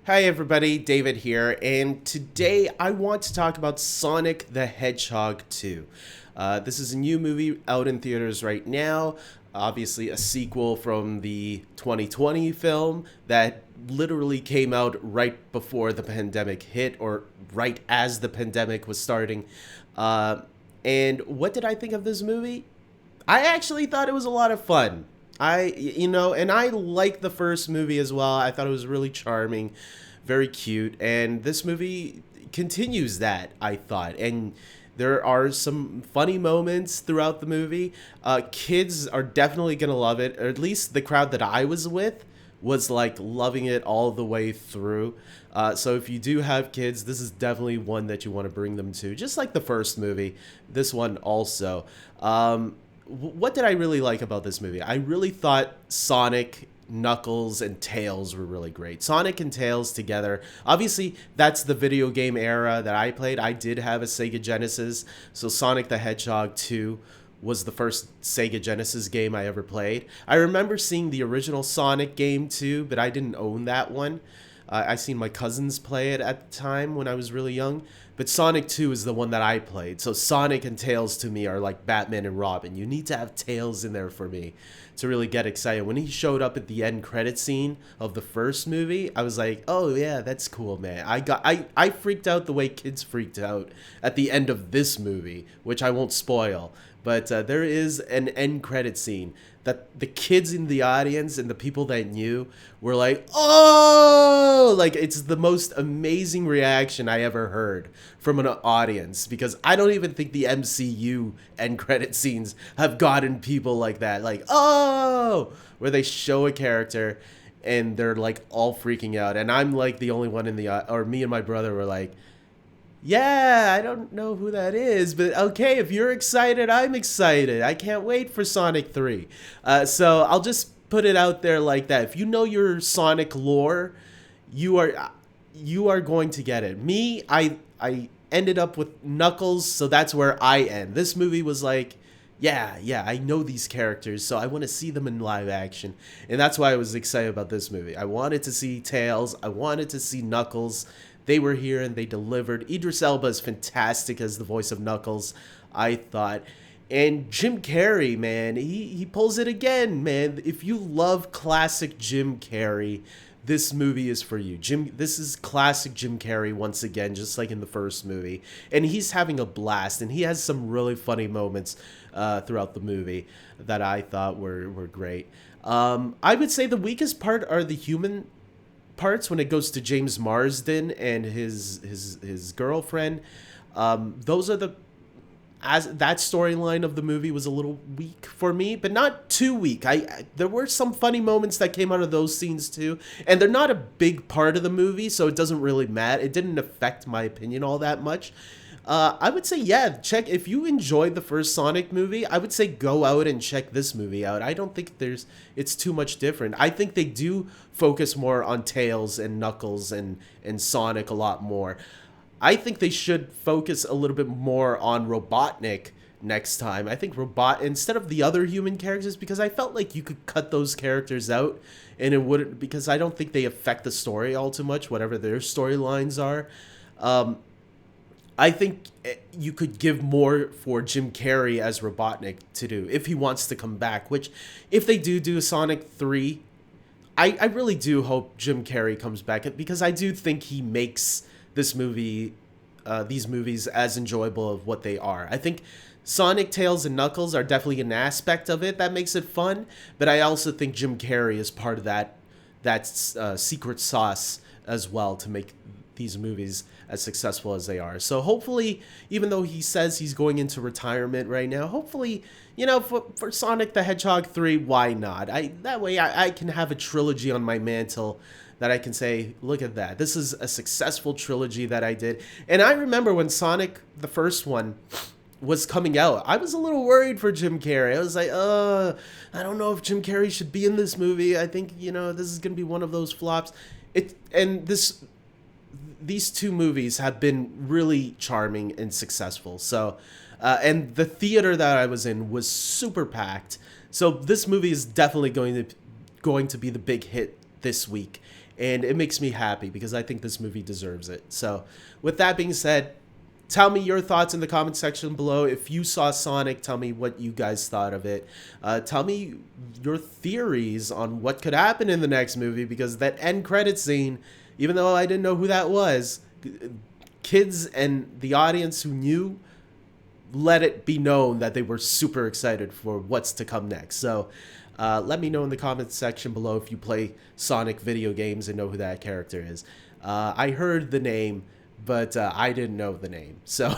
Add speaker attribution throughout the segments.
Speaker 1: Hi everybody, David here, and today I want to talk about Sonic the Hedgehog 2. This is a new movie out in theaters right now, obviously a sequel from the 2020 film that literally came out right before the pandemic hit, or right as the pandemic was starting. And what did I think of this movie? I actually thought it was a lot of fun. And I like the first movie as well. I thought it was really charming, very cute, and this movie continues that, I thought. And there are some funny moments throughout the movie. Kids are definitely going to love it, or at least the crowd that I was with was like loving it all the way through. So if you do have kids, this is definitely one that you want to bring them to. Just like the first movie, this one also. What did I really like about this movie? I really thought Sonic, Knuckles, and Tails were really great. Sonic and Tails together. Obviously, that's the video game era that I played. I did have a Sega Genesis, so Sonic the Hedgehog 2 was the first Sega Genesis game I ever played. I remember seeing the original Sonic game too, but I didn't own that one. I seen my cousins play it at the time when I was really young. But Sonic 2 is the one that I played. So Sonic and Tails to me are like Batman and Robin. You need to have Tails in there for me to really get excited. When he showed up at the end credit scene of the first movie, I was like, oh yeah, that's cool, man. I freaked out the way kids freaked out at the end of this movie, which I won't spoil. But there is an end credit scene that the kids in the audience and the people that knew were like, oh, like it's the most amazing reaction I ever heard from an audience, because I don't even think the MCU end credit scenes have gotten people like that, like, oh, where they show a character and they're like all freaking out. And I'm like the only one in the, or me and my brother were like, yeah, I don't know who that is, but okay, if you're excited, I'm excited. I can't wait for Sonic 3. So I'll just put it out there like that. If you know your Sonic lore, you are going to get it. Me, I ended up with Knuckles, so that's where I end. This movie was like, yeah, I know these characters, so I want to see them in live action. And that's why I was excited about this movie. I wanted to see Tails, I wanted to see Knuckles. They were here and they delivered. Idris Elba is fantastic as the voice of Knuckles, I thought. And Jim Carrey, man, he pulls it again, man. If you love classic Jim Carrey, this movie is for you. This is classic Jim Carrey once again, just like in the first movie. And he's having a blast, and he has some really funny moments throughout the movie that I thought were great. I would say the weakest part are the human parts when it goes to James Marsden and his girlfriend. Those are as that storyline of the movie was a little weak for me, but not too weak. There were some funny moments that came out of those scenes too, and they're not a big part of the movie, so it doesn't really matter. It didn't affect my opinion all that much. I would say, yeah, check if you enjoyed the first Sonic movie. I would say go out and check this movie out. I don't think it's too much different. I think they do focus more on Tails and Knuckles and Sonic a lot more. I think they should focus a little bit more on Robotnik next time. I think instead of the other human characters, because I felt like you could cut those characters out and it wouldn't, because I don't think they affect the story all too much, whatever their storylines are. I think you could give more for Jim Carrey as Robotnik to do if he wants to come back, which if they do Sonic 3, I really do hope Jim Carrey comes back, because I do think he makes these movies as enjoyable of what they are. I think Sonic, Tails, and Knuckles are definitely an aspect of it that makes it fun, but I also think Jim Carrey is part of that secret sauce as well to make these movies as successful as they are. So hopefully, even though he says he's going into retirement right now, hopefully, for Sonic the Hedgehog 3, why not? That way I can have a trilogy on my mantle that I can say, look at that. This is a successful trilogy that I did. And I remember when Sonic, the first one, was coming out, I was a little worried for Jim Carrey. I was like, I don't know if Jim Carrey should be in this movie. I think, this is going to be one of those flops. These two movies have been really charming and successful. So, and the theater that I was in was super packed. So this movie is definitely going to be the big hit this week. and it makes me happy because I think this movie deserves it. So with that being said, tell me your thoughts in the comment section below. If you saw Sonic, tell me what you guys thought of it. Tell me your theories on what could happen in the next movie, because that end credit scene, even though I didn't know who that was, kids and the audience who knew let it be known that they were super excited for what's to come next. So let me know in the comments section below if you play Sonic video games and know who that character is. I heard the name, but I didn't know the name. So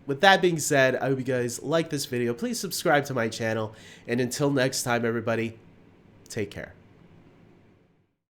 Speaker 1: with that being said, I hope you guys like this video. Please subscribe to my channel. And until next time, everybody, take care.